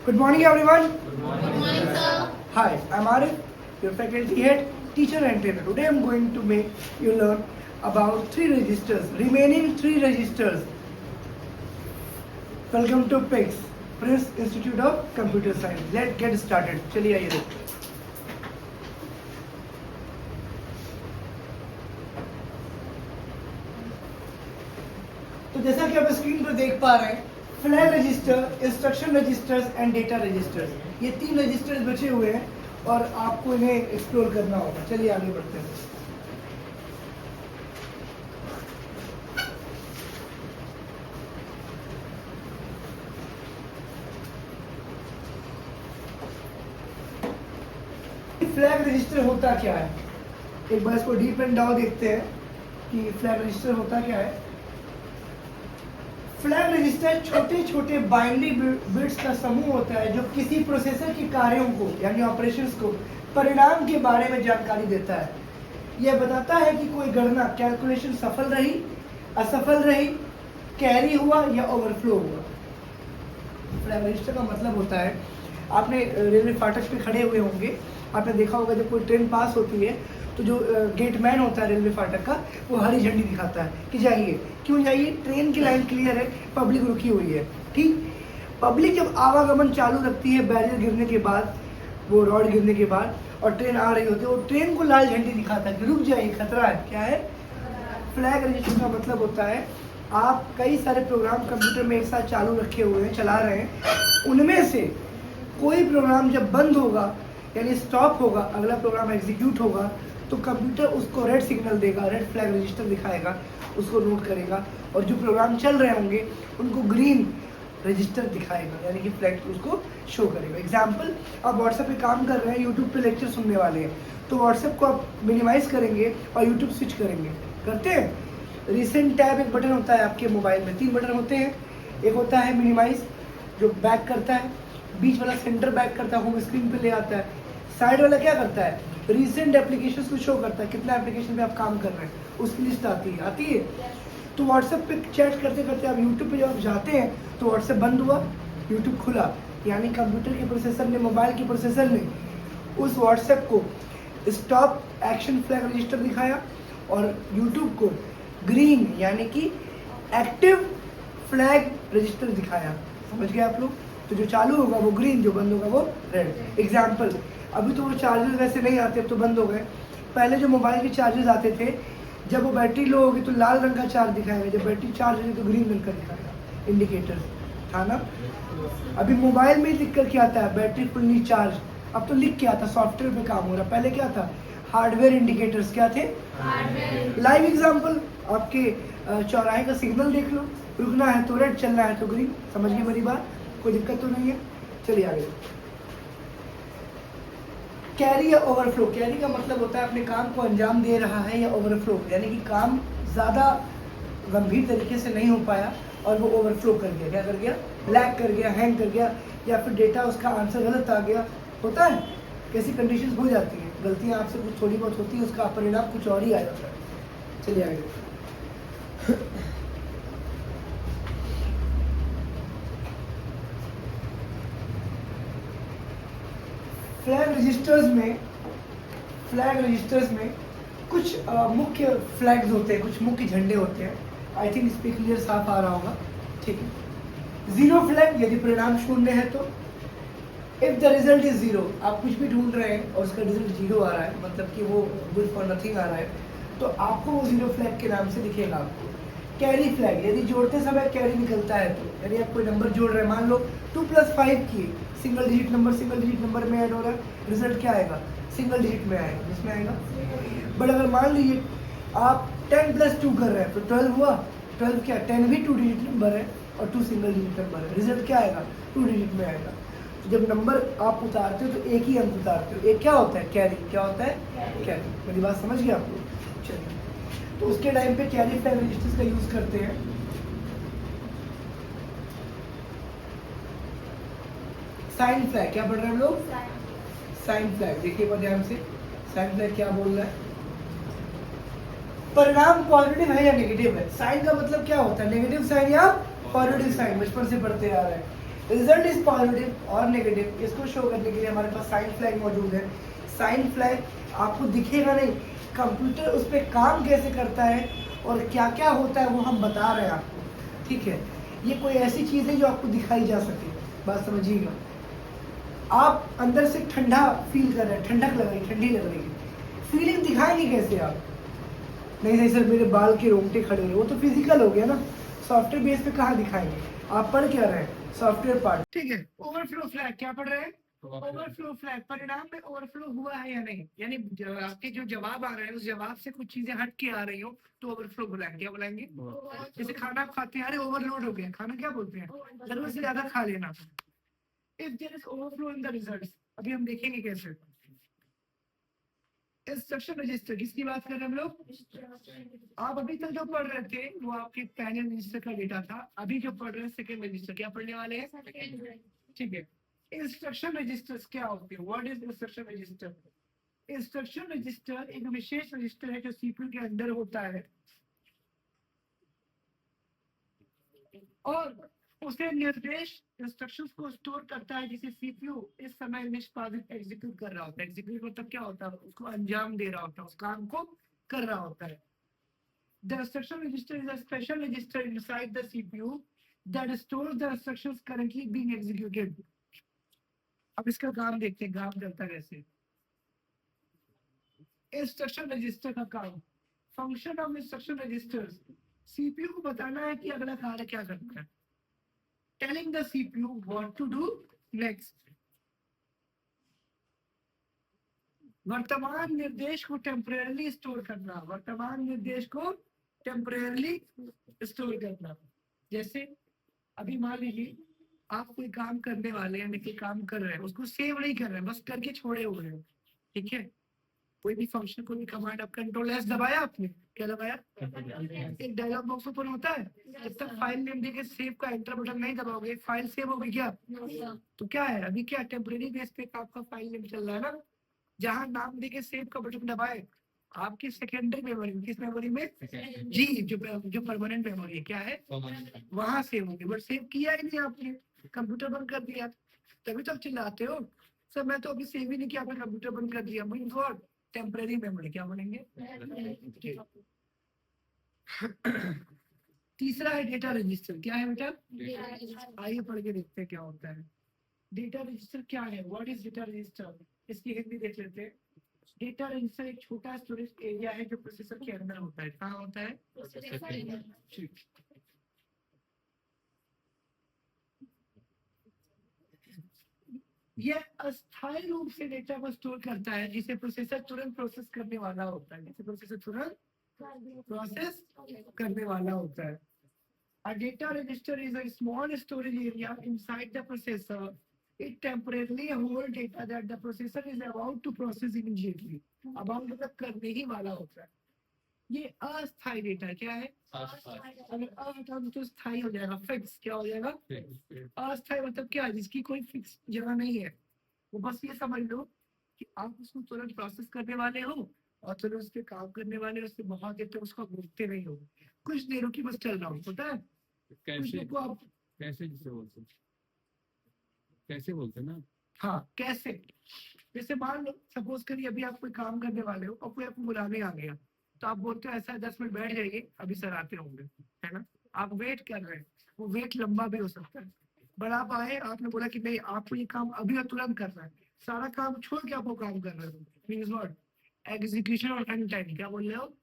Good morning, everyone. Good morning, sir. Hi, I'm Arif, your faculty head, teacher and trainer. Today I'm going to make you learn about three registers, remaining three registers. Welcome to PICS, Prince Institute of Computer Science. Let's get started. चलिए आइए देखते हैं. तो जैसा कि आप screen पर देख पा रहे हैं, flag register, instruction registers and data registers, ये तीन रजिस्टर्स बचे हुए हैं और आपको इन्हें एक्सप्लोर करना होगा. चलिए आगे बढ़ते हैं. फ्लैग रजिस्टर होता क्या है? एक बार इसको डीप एंड डाउन देखते हैं कि फ्लैग रजिस्टर होता क्या है. फ्लैग रजिस्टर छोटे छोटे बाइनरी बिट्स का समूह होता है जो किसी प्रोसेसर के कार्यों को यानी ऑपरेशंस को परिणाम के बारे में जानकारी देता है. यह बताता है कि कोई गणना कैलकुलेशन सफल रही, असफल रही, कैरी हुआ या ओवरफ्लो हुआ. फ्लैग रजिस्टर का मतलब होता है, आपने रेलवे फाटक पे खड़े हुए होंगे, आपने देखा होगा जब कोई ट्रेन पास होती है तो जो गेटमैन होता है रेलवे फाटक का, वो हरी झंडी दिखाता है कि जाइए. क्यों जाइए? ट्रेन की लाइन क्लियर है, पब्लिक रुकी हुई है. ठीक, पब्लिक जब आवागमन चालू रखती है बैरियर गिरने के बाद, वो रॉड गिरने के बाद, और ट्रेन आ रही होती है, वो ट्रेन को लाल झंडी दिखाता है कि रुक जाइए, खतरा है. क्या है? फ्लैग रजिस्टर का मतलब होता है आप कई सारे प्रोग्राम कंप्यूटर में एक साथ चालू रखे हुए हैं, चला रहे हैं, उनमें से कोई प्रोग्राम जब बंद होगा यानी स्टॉप होगा, अगला प्रोग्राम एग्जीक्यूट होगा, तो कंप्यूटर उसको रेड सिग्नल देगा, रेड फ्लैग रजिस्टर दिखाएगा, उसको नोट करेगा, और जो प्रोग्राम चल रहे होंगे उनको ग्रीन रजिस्टर दिखाएगा यानी कि फ्लैग उसको शो करेगा. एग्जाम्पल, आप व्हाट्सएप पे काम कर रहे हैं, यूट्यूब पे लेक्चर सुनने वाले हैं, तो व्हाट्सएप को आप मिनिमाइज करेंगे और यूट्यूब स्विच करेंगे. करते हैं? रिसेंट टैब एक बटन होता है आपके मोबाइल में, 3 बटन होते हैं. एक होता है मिनिमाइज जो बैक करता है, बीच वाला सेंटर बैक करता है, होम स्क्रीन पे ले आता है, साइड वाला क्या करता है? रिसेंट एप्लीकेशंस को शो करता है, कितना एप्लीकेशन पे आप काम कर रहे हैं उसकी लिस्ट आती है. तो व्हाट्सएप पे चैट करते करते आप यूट्यूब पे जब आप जाते हैं तो व्हाट्सएप बंद हुआ, यूट्यूब खुला, यानी कंप्यूटर के प्रोसेसर ने, मोबाइल के प्रोसेसर ने उस व्हाट्सएप को स्टॉप एक्शन फ्लैग रजिस्टर दिखाया और यूट्यूब को ग्रीन यानी कि एक्टिव फ्लैग रजिस्टर दिखाया. समझ गए आप लोग? तो जो चालू होगा वो ग्रीन, जो बंद होगा वो रेड. एग्जाम्पल, अभी तो वो चार्जर वैसे नहीं आते, अब तो बंद हो गए. पहले जो मोबाइल के चार्जर्स आते थे, जब वो बैटरी लो होगी तो लाल रंग का चार्ज दिखाएगा, जब बैटरी चार्ज होगी तो ग्रीन रंग का दिखाएगा. इंडिकेटर था ना. अभी मोबाइल में लिख कर क्या आता है? Battery fully charge. अब तो लिख के आता, सॉफ्टवेयर पे काम हो रहा. पहले क्या था? Hardware indicators. क्या थे? लाइव एग्जाम्पल, आपके चौराहे का सिग्नल देख लो, रुकना है तो रेड, चलना है तो ग्रीन. समझ गए मेरी बात? कोई दिक्कत तो नहीं है? चलिए आगे. कैरी या ओवरफ्लो. कैरी का मतलब होता है अपने काम को अंजाम दे रहा है, या ओवरफ्लो यानी कि काम ज़्यादा गंभीर तरीके से नहीं हो पाया और वो ओवरफ्लो कर गया. क्या कर गया? लैग कर गया, हैंग कर गया, या फिर डेटा उसका आंसर गलत आ गया. होता है, कैसी कंडीशंस हो जाती हैं, गलतियाँ आपसे कुछ थोड़ी बहुत होती है, उसका परिणाम कुछ और ही आ जाता है. चलिए आगे. फ्लैग रजिस्टर्स में कुछ मुख्य फ्लैग्स होते हैं, कुछ मुख्य झंडे होते हैं. आई थिंक इस पे क्लियर साफ आ रहा होगा. ठीक है. जीरो फ्लैग, यदि परिणाम 0 है तो. इफ द रिजल्ट इज 0, आप कुछ भी ढूंढ रहे हैं और उसका रिजल्ट 0 आ रहा है, मतलब कि वो गुड फॉर नथिंग आ रहा है, तो आपको वो 0 फ्लैग के नाम से दिखेगा आपको. कैरी फ्लैग, यदि जोड़ते समय कैरी निकलता है तो, यदि आप कोई नंबर जोड़ रहे हैं, मान लो 2 + 5 किए, सिंगल डिजिट नंबर में ऐड हो रहा है, रिजल्ट क्या आएगा? सिंगल डिजिट में आएगा. जिसमें आएगा. बट अगर मान लीजिए आप 10 + 2 कर रहे हैं तो 12 हुआ. 12 क्या? 10 भी 2 डिजिट नंबर है और 2 सिंगल डिजिट नंबर है, रिजल्ट क्या आएगा? 2 डिजिट में आएगा. तो जब नंबर आप उतारते हो तो एक ही अंक उतारते हो. एक क्या होता है? कैरी. क्या होता है? कैरी. मेरी बात समझ गए आप लोग? चलिए, तो उसके टाइम पे कैरी फ्लैग रजिस्टर्स का यूज करते हैं. साइन फ्लैग, क्या पढ़ रहे हैं हम लोग? Sign flag. देखिए ध्यान से, साइन फ्लैग क्या बोल रहा है? परिणाम पॉजिटिव है या नेगेटिव है. साइन का मतलब क्या होता है? नेगेटिव साइन या पॉजिटिव साइन. बचपन से पढ़ते आ रहे हैं. रिजल्ट इज पॉजिटिव और नेगेटिव, इसको शो करने के लिए हमारे पास साइन फ्लैग मौजूद है। साइन फ्लैग आपको दिखेगा नहीं, कंप्यूटर उस पर काम कैसे करता है और क्या क्या होता है वो हम बता रहे हैं आपको, ठीक है। ये कोई ऐसी चीज़ है जो आपको दिखाई जा सके, बात समझिएगा। आप अंदर से ठंडा फील कर रहे हैं, ठंडक लग रही है, ठंडी लग रही है, फीलिंग दिखाएंगे कैसे आप? नहीं नहीं सर मेरे बाल के रोंगटे खड़े हैं, वो तो फिजिकल हो गया ना, सॉफ्टवेयर बेस पे कहाँ दिखाएंगे? आप पढ़ क्या रहे हैं? सॉफ्टवेयर पार्ट, ठीक है। ओवरफ्लो फ्लैग क्या पढ़ रहे हैं? ओवरफ्लो फ्लैग, परिणाम में ओवरफ्लो हुआ है या नहीं, यानी आपके जो जवाब आ रहे हैं उस जवाब से कुछ चीजें हट के आ रही हो तो ओवरफ्लो बुलाएंगे। क्या बुलाएंगे? जैसे खाना आप खाते हैं, अरे ओवरलोड हो गया खाना, क्या बोलते हैं? जरूरत से ज्यादा खा लेना। If there is overflow in the results, अभी हम देखेंगे कैसे। इंस्ट्रक्शन रजिस्टर किसकी बात कर रहे हैं हम लोग? आप अभी तक जो पढ़ रहे थे वो आपके पहले रजिस्टर का डेटा था, अभी जो पढ़ रहे हैं सेकंड रजिस्टर, क्या पढ़ने वाले हैं? ठीक है। इंस्ट्रक्शन रजिस्टर्स क्या होते हैं? What is instruction register? Instruction register एक विशेष रजिस्टर है जो सीपीयू के अंदर होता है और उसे निर्देश इंस्ट्रक्शंस को स्टोर करता है जिसे सीपीयू इस समय निष्पादित एग्जीक्यूट कर रहा होता है। एग्जीक्यूट मतलब क्या होता है? उसको अंजाम दे रहा होता है, उस काम को कर रहा होता है। The instruction register is a special register inside the CPU that stores the instructions currently being executed. अब इसका काम देखते हैं, काम करता कैसे। इंस्ट्रक्शन रजिस्टर का काम, function of instruction registers, CPU को बताना है कि अगला कार्य क्या करना है। Telling the CPU what to do next. वर्तमान निर्देश को टेम्परेरली स्टोर करना, वर्तमान निर्देश को टेम्परेरली स्टोर करना। जैसे अभी मान लीजिए आप कोई काम करने वाले हैं, कोई काम कर रहे हैं, उसको सेव नहीं कर रहे हैं, बस करके छोड़े हुए हैं, ठीक है। कोई भी फंक्शन, कोई भी कमांड, आप कंट्रोल एस दबाया, आपने क्या दबाया? एक डायलॉग बॉक्स ओपन होता है, जब तक फाइल नेम देके सेव का एंटर बटन नहीं दबाओगे फाइल सेव होगी क्या? तो क्या है अभी, क्या टेम्परेरी बेस पे आपका फाइल नेम चल रहा है ना, जहां नाम देके सेव का बटन दबाए आपकी सेकेंडरी मेमोरी, किस मेमोरी में? जी, जो परमानेंट मेमोरी है, क्या है? वहां सेव होगी, बट सेव किया ही नहीं आपने, कंप्यूटर बंद कर दिया, तभी तो चिल्लाते हो सर मैं तो अभी सेव ही नहीं किया, आपने कंप्यूटर बंद कर दिया। Means what? टेम्परेरी मेमोरी, क्या बोलेंगे? तीसरा है डेटा रजिस्टर, क्या है बेटा? आइए पढ़ के देखते हैं क्या होता है। डेटा रजिस्टर क्या है? What is data register? इसकी हिंदी देख लेते हैं। डेटा रजिस्टर एक छोटा स्टोरेज एरिया है जो प्रोसेसर के अंदर होता है। कहाँ होता है? ठीक। यह अस्थायी रूप से डेटा को स्टोर करता है जिसे प्रोसेसर तुरंत प्रोसेस करने वाला होता है, जिसे प्रोसेसर तुरंत प्रोसेस करने वाला होता है। A data register is a small storage area inside the processor. It temporarily holds data that the processor is about to process immediately. About मतलब करने ही वाला होता है। ये अस्थायी डेटा है, क्या है? अगर अ हटा दो तो स्थायी हो जाएगा, फिक्स। क्या हो जाएगा? अस्थायी मतलब क्या? जिसकी कोई फिक्स जगह नहीं है। वो बस ये समझ लो कि आप उसको तुरंत प्रोसेस करने वाले हो और तुरंत उस पर काम करने वाले हो, उससे बहुत देर तक उसको भूखते नहीं हो, कुछ देरों की बस चल रहा हो, पता है? कैसे आप कैसे जिसे बोलते हैं, कैसे बोलते हैं ना? हाँ कैसे, जैसे मान लो सपोज करिए अभी आप कोई काम करने वाले हो और कोई आपको बुलाने आ गया, तो आप बोलते हो ऐसा 10 मिनट बैठ जाइए अभी सर आते होंगे, है ना? आप वेट कर रहे हैं, वो वेट लंबा भी हो सकता है, बट आप आए, आपने बोला कि नहीं आपको ये काम अभी और तुरंत करना है, सारा काम छोड़ के आप वो काम कर रहे हो। Means what? Execution on run time. क्या बोल रहे हो?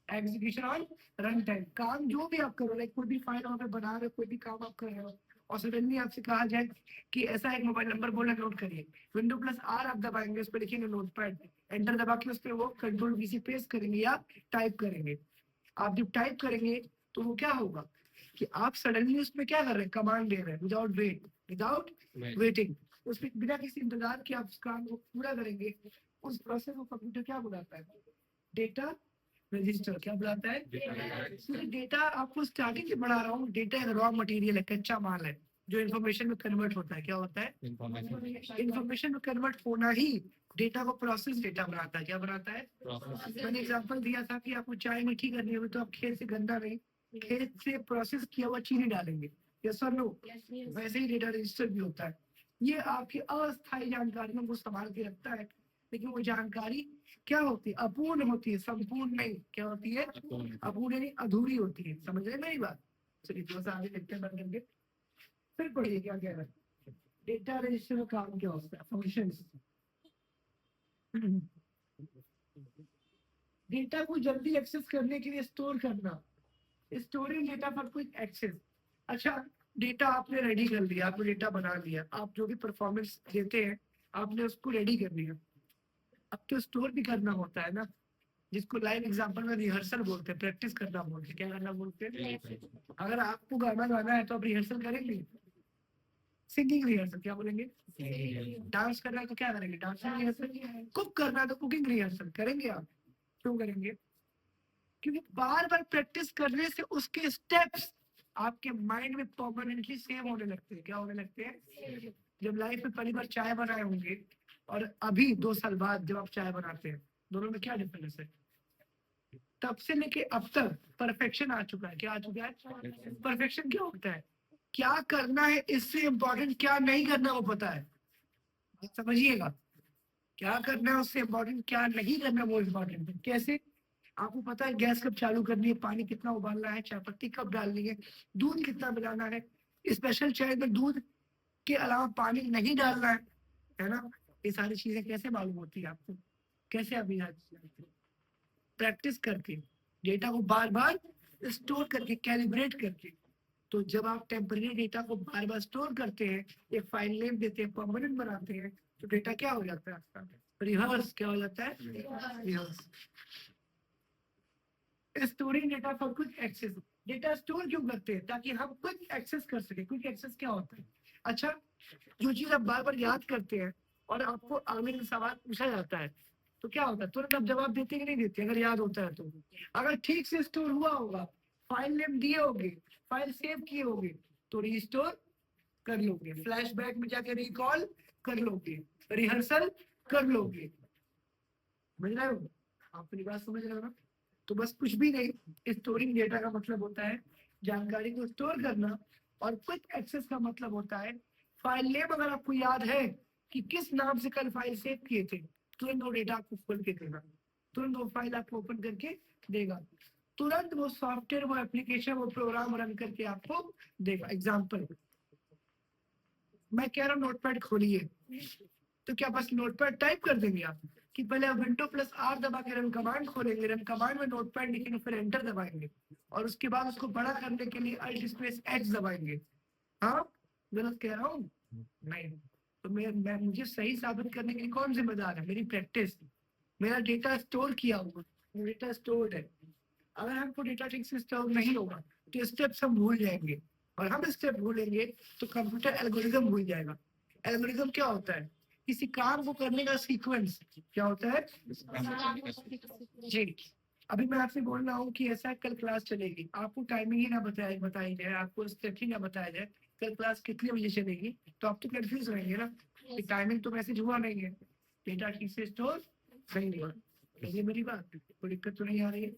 Execution on run time. काम जो भी आप करो, लाइक कोई भी फाइल वहाँ पे बना रहे हो, कोई भी काम आप कर रहे हो और सडनली आपसे कहा जाए कि ऐसा एक मोबाइल नंबर बोला नोट करिए, विंडो प्लस आर आप दबाएंगे, उस पर लिखेंगे नोट पैड, एंटर दबा के उस पर वो कंट्रोल वीसी प्रेस करेंगे या टाइप करेंगे। आप जब टाइप करेंगे तो वो क्या होगा कि आप सडनली उसमें क्या कर रहे हैं? कमांड दे रहे हैं विदाउट वेटिंग। उसमें बिना किसी इंतजार के आप उस काम को पूरा करेंगे। उस प्रोसेस को कंप्यूटर क्या बुलाता है? Data register. क्या बुलाता है? डेटा आपको स्टार्टिंग से बढ़ा रहा हूँ, डेटा एक रॉ मटेरियल है, कच्चा माल है जो इन्फॉर्मेशन में कन्वर्ट होता है। क्या होता है? इन्फॉर्मेशन में कन्वर्ट होना ही डेटा को प्रोसेस डेटा बनाता है। क्या बनाता है? मैंने एग्जांपल दिया था कि आपको चाय मीठी करनी हो तो आप खेत से गंदा नहीं, खेत से प्रोसेस किया हुआ चीनी डालेंगे, यस और नो? वैसे ही डेटा रजिस्टर भी होता है। ये आपकी अस्थायी जानकारियों को संभाल के रखता है, लेकिन वो जानकारी क्या होती है? अपूर्ण होती है, संपूर्ण नहीं। क्या होती है? अपूर्ण यानी अधूरी होती है। समझ रहे मेरी बात? चलिए थोड़ा सा आगे देखते हैं, बंद करके फिर पढ़िए क्या कह रहा है। डेटा रजिस्टर का काम क्या होता है? फंक्शंस। डेटा को जल्दी एक्सेस करने के लिए स्टोर करना, storing data for quick access. अच्छा, डेटा आपने रेडी कर लिया, आपने डेटा बना लिया, आप जो भी परफॉर्मेंस देते हैं आपने उसको रेडी कर लिया, अब तो स्टोर भी करना होता है ना, जिसको लाइव एग्जांपल में रिहर्सल बोलते हैं, प्रैक्टिस करना बोलते हैं। क्या करना बोलते हैं? अगर आपको गाना गाना है तो आप रिहर्सल करेंगे, सिंगिंग रिहर्सल। क्या बोलेंगे? डांस करना है तो क्या करेंगे? Dance rehearsal. कुक करना है तो कुकिंग रिहर्सल करेंगे आप। क्यों करेंगे? क्योंकि बार बार प्रैक्टिस करने से उसके स्टेप्स आपके माइंड में परमानेंटली सेव होने लगते हैं। क्या होने लगते हैं? जब लाइफ में पहली बार चाय बनाए होंगे और अभी 2 साल बाद जब आप चाय बनाते हैं, दोनों में क्या डिफरेंस है? तब से लेके अब तक परफेक्शन आ चुका है। क्या आ चुका है? परफेक्शन क्या होता है? क्या करना है इससे इम्पोर्टेंट क्या नहीं करना वो पता है। बात समझिएगा, क्या करना है उससे इम्पोर्टेंट क्या नहीं करना वो इम्पोर्टेंट है। कैसे? आपको पता है गैस कब चालू करनी है, पानी कितना उबालना है, चाय पत्ती कब डालनी है, दूध कितना मिलाना है, स्पेशल चाय में दूध के अलावा पानी नहीं डालना है ना? ये सारी चीजें कैसे मालूम होती है आपको? कैसे अभी प्रैक्टिस करके, डेटा को बार बार स्टोर करके, कैलिब्रेट करके। तो जब आप टेम्पररी डेटा को बार बार स्टोर करते हैं, एक फाइल नेम देते हैं, परमानेंट बनाते हैं, तो डेटा क्या हो जाता है आपका? रिहर्स। क्या हो जाता है? रिहर्स। Storing data for quick access. Data store क्यों करते हैं? ताकि हम क्विक एक्सेस कर सके। क्विक एक्सेस क्या होता है? अच्छा, जो चीज आप बार बार याद करते हैं और आपको अगले दिन सवाल पूछा जाता है तो क्या होता है? तुरंत आप जवाब देते कि नहीं देते? अगर याद होता है तो, अगर ठीक से स्टोर हुआ होगा, फाइल नेम दिए होंगे, फाइल सेव किए होंगे, तो रिस्टोर कर लोगे, फ्लैशबैक में जाके रिकॉल कर लोगे, रिहर्सल कर लोगे। समझ रहे हो? आप मेरी बात समझ रहे हो ना? तो बस कुछ भी नहीं, स्टोरिंग डेटा का मतलब होता है जानकारी को स्टोर करना, और क्विक एक्सेस का मतलब होता है फाइल नेम अगर आपको याद है कि किस नाम से कल फाइल सेव किए थे, तुरंत वो डेटा आपको खोल के देगा, तुरंत वो फाइल आपको ओपन करके देगा, तुरंत वो सॉफ्टवेयर, वो एप्लीकेशन, वो प्रोग्राम रन करके आपको देगा। एग्जाम्पल मैं कह रहा हूँ, नोटपैड खोलिए, तो क्या बस नोटपैड टाइप कर देंगे आप? कि पहले विंडो प्लस आर दबा के रन कमांड खोलेंगे, रन कमांड में नोटपैड लिखेंगे, फिर एंटर दबाएंगे, और उसके बाद उसको बड़ा करने के लिए अल्ट स्पेस एच दबाएंगे? हाँ, गलत कह रहा हूँ? नहीं। तो मैं मुझे सही साबित करने के लिए कौन जिम्मेदार है? मेरी प्रैक्टिस, मेरा डेटा स्टोर किया हुआ, डेटा स्टोर्ड है। अगर हमको डेटा ठीक से स्टोर नहीं होगा तो स्टेप्स हम भूल जाएंगे, और हम स्टेप भूलेंगे तो कंप्यूटर एल्गोरिदम भूल जाएगा। एल्गोरिदम क्या होता है? किसी काम को करने का सीक्वेंस। क्या होता है? जी। अभी मैं आपसे बोल रहा हूँ कि ऐसा कल क्लास चलेगी, आपको टाइमिंग ही ना बताई जाए, आपको स्टेप ही ना बताया जाए कल क्लास कितने बजे चलेगी, तो आप तो कंफ्यूज रहेंगे ना कि टाइमिंग तो मैसेज हुआ नहीं है, डेटा ठीक से स्टोर नहीं हुआ। ये मेरी बात, कोई दिक्कत तो नहीं आ रही है?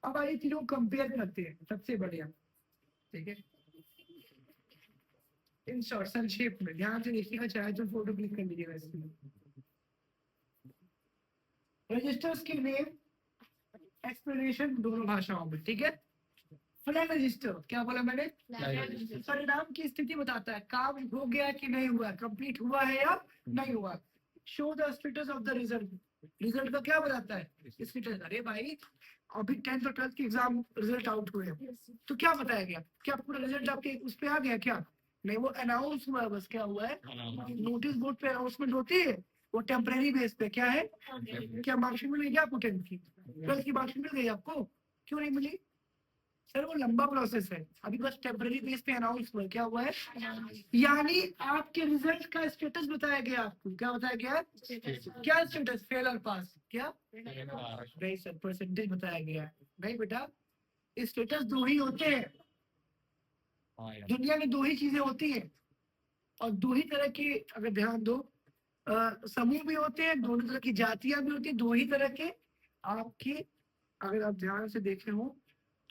अब आइए तीनों कंपेयर करते हैं, सबसे बढ़िया। ठीक है, इन शॉर्ट संक्षेप में ध्यान से देखिएगा, चाहे तो फोटो क्लिक कर लीजिएगा इसमें। रजिस्टर्स के नेम, एक्सप्लेनेशन दोनों भाषाओं में। ठीक है, फ्लैग रजिस्टर क्या बोला मैंने? परिणाम की स्थिति बताता है, काम हो गया कि नहीं हुआ, कंप्लीट हुआ है या नहीं हुआ। Show the status of the result, result का क्या बताता है? स्टेटस। अरे भाई, अभी 10th और 12th के एग्जाम रिजल्ट आउट हुए हैं, तो क्या बताया गया? क्या पूरा रिजल्ट आपके उस पे आ गया क्या? नहीं, वो अनाउंस हुआ है बस। क्या हुआ है? नोटिस बोर्ड पे अनाउंसमेंट होती है, वो टेम्परेरी बेस पे। क्या है? क्या मार्कशीट मिल गई क्या आपको? 10th की, 12th की मार्कशीट मिल गई आपको? क्यों नहीं मिली? सर वो लंबा प्रोसेस है, अभी बस टेम्पररी बेस पे अनाउंस हुआ। क्या हुआ है? यानी आपके रिजल्ट का स्टेटस बताया गया आपको। क्या बताया गया? क्या स्टेटस? फेल और पास? क्या नहीं सर, परसेंटेज बताया गया है। नहीं बेटा, स्टेटस दो ही होते हैं दुनिया में, दो ही चीजें होती हैं, और दो ही तरह के, अगर ध्यान दो, समूह भी होते हैं, दोनों तरह की जातियां भी होती हैं, दो ही तरह के आपके, अगर आप ध्यान से देखे हो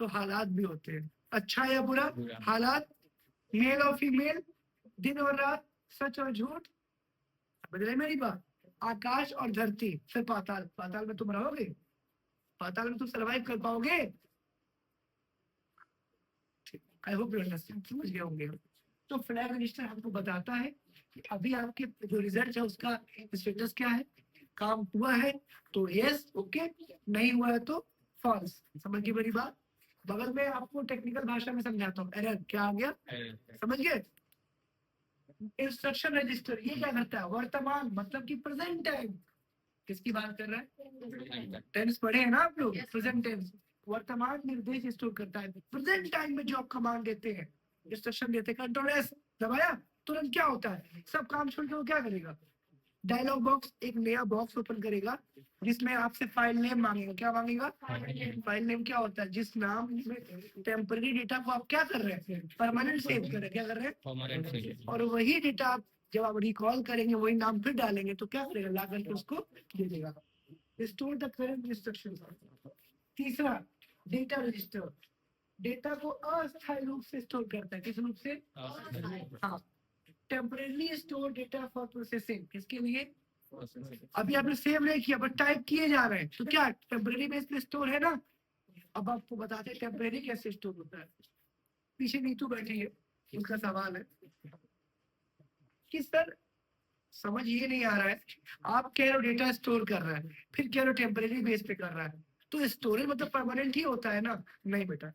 तो हालात भी होते हैं, अच्छा या बुरा। बुरा। हालात मेल और फीमेल, दिन और रात, सच और झूठ। बदले मेरी बात, आकाश और धरती, फिर पाताल। पाताल में तुम रहोगे? पाताल में तुम सर्वाइव कर पाओगे? आई होप यू अंडरस्टैंड, समझ गए होंगे। तो फ्लैग रजिस्टर हमको बताता है कि अभी आपके जो रिजल्ट है उसका स्टेटस क्या है, काम हुआ है तो यस ओके, नहीं हुआ है तो फॉल्स। समझ गए मेरी बात? बगल में आपको टेक्निकल भाषा में समझाता हूँ, एरर क्या आ गया, समझ गए? इंस्ट्रक्शन रजिस्टर ये क्या करता है, वर्तमान मतलब कि प्रेजेंट टाइम। किसकी बात कर रहा है? टेंस पढ़े हैं ना आप लोग, प्रेजेंट टेंस। वर्तमान निर्देश स्टोर करता है, प्रेजेंट टाइम में जो आप कमांड देते हैं, इंस्ट्रक्शन देते हैं, कंट्रोल एस दबाया तुरंत क्या होता है, सब काम छोड़ के वो क्या करेगा, डायलॉग बॉक्स एक नया बॉक्स ओपन करेगा जिसमें आपसे फाइल नेम मांगेगा। क्या मांगेगा? फाइल नेम क्या होता है, जिस नाम में टेम्पररी डेटा को आप क्या कर रहे हैं, परमानेंट सेव कर रहे हैं। क्या कर रहे हैं? और वही डेटा आप जब आप रिकॉल करेंगे वही नाम फिर डालेंगे तो क्या करेगा, ला करके उसको दे देगा। Store the current instruction. तीसरा, डेटा रजिस्टर, डेटा को अस्थायी रूप से स्टोर करता है। किस रूप से? हाँ, temporarily store data for processing. किसके लिए? अभी आपने सेव नहीं किया बट टाइप किए जा रहे हैं तो क्या टेम्परेरी बेस पे स्टोर है ना। अब आपको बताते हैं टेम्परेरी कैसे स्टोर होता है। पीछे नीतू बैठी है, उनका सवाल है कि सर समझ ये नहीं आ रहा है, आप कह रहे हो डेटा स्टोर कर रहा है, फिर कह रहे हो टेम्परेरी बेस पे कर रहा है, तो स्टोरेज मतलब परमानेंट ही होता है ना। नहीं बेटा,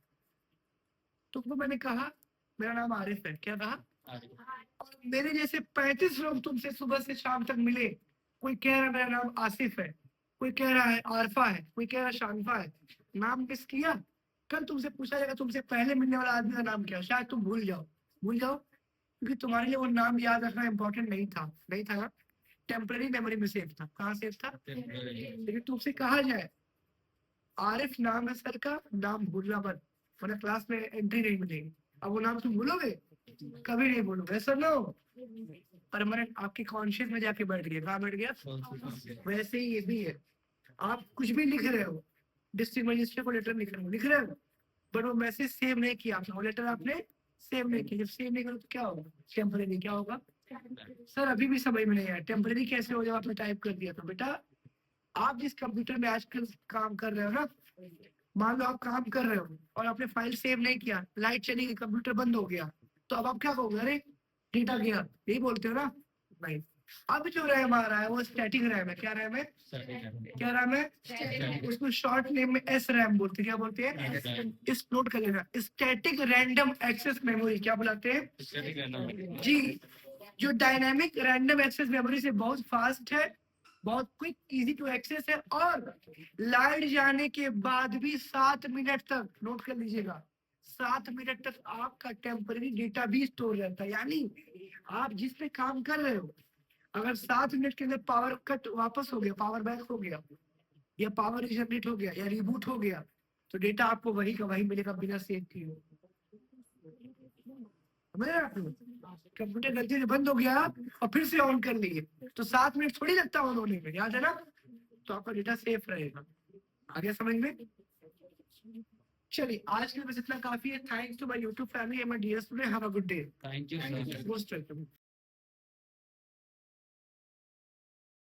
तुमको मैंने कहा मेरा नाम आरिफ है, क्या कहा, और मेरे जैसे 35 लोग तुमसे सुबह से शाम तक मिले, कोई कह रहा है मेरा नाम आसिफ है, कोई कह रहा है आरफा है, कोई कह रहा है शानफा है, नाम मिस किया। कल तुमसे पूछा जाएगा तुमसे पहले मिलने वाला आदमी का नाम क्या है, शायद तुम भूल जाओ, भूल जाओ, क्योंकि तुम्हारे लिए वो नाम याद रखना इंपॉर्टेंट नहीं था, नहीं था ना, टेम्पररी मेमोरी में सेव था। कहाँ सेव था? लेकिन तुमसे कहा जाए आरिफ नाम है सर का, नाम भूलना मत, वरना क्लास में एंट्री नहीं मिलेगी। अब वो नाम तुम भूलोगे? कभी नहीं बोलोगे, सर नो, परमानेंट आपके कॉन्शियस में जाके बैठ गया। कहाँ बैठ गया? वैसे ही ये भी है, आप कुछ भी लिख रहे हो, डिस्ट्रिक्ट मजिस्ट्रेट को लेटर लिख रहे हो, बट वो मैसेज सेव नहीं किया आपने, वो लेटर आपने सेव नहीं किया। जब सेव नहीं करो तो क्या होगा, टेम्परेरी क्या होगा। सर अभी भी समझ में नहीं आया टेम्परेरी कैसे हो, जब आपने टाइप कर दिया। तो बेटा आप जिस कंप्यूटर में आजकल काम कर रहे हो ना, मान लो आप काम कर रहे हो और आपने फाइल सेव नहीं किया, लाइट चली गई, कंप्यूटर बंद हो गया, तो अब आप क्या कहोगे, अरे डेटा गया, यही बोलते हो ना। नहीं, अब जो रैम आ रहा है वो स्टैटिक रैम है। क्या रैम है? क्या रैम है? उसको शॉर्ट नेम में एस रैम बोलते हैं। क्या बोलते हैं? इस नोट कर लेना, स्टैटिक रैंडम एक्सेस मेमोरी। क्या बुलाते हैं जी? जो डायनामिक रैंडम एक्सेस मेमोरी से बहुत फास्ट है, बहुत क्विक, इजी टू एक्सेस है, और लाइट जाने के बाद भी 7 मिनट तक, नोट कर लीजिएगा, 7 मिनट तक आपका टेम्पररी डेटा भी स्टोर रहता है। यानी आप जिस पे काम कर रहे हो, अगर 7 मिनट के अंदर पावर कट वापस हो गया, पावर बैक हो गया, या पावर रिजनरेट हो गया, या रिबूट हो गया, तो डेटा आपको वही का वही मिलेगा बिना सेव किए। कंप्यूटर गलती से बंद हो गया और फिर से ऑन कर लिए तो 7 मिनट थोड़ी लगता ऑन होने में, याद है ना। तो आपका डेटा सेफ रहेगा। आगे समझ में? चलिए आज के लिए बस इतना काफी है। Thanks to my YouTube family and my dear student, have a good day. Thank you sir. Most welcome.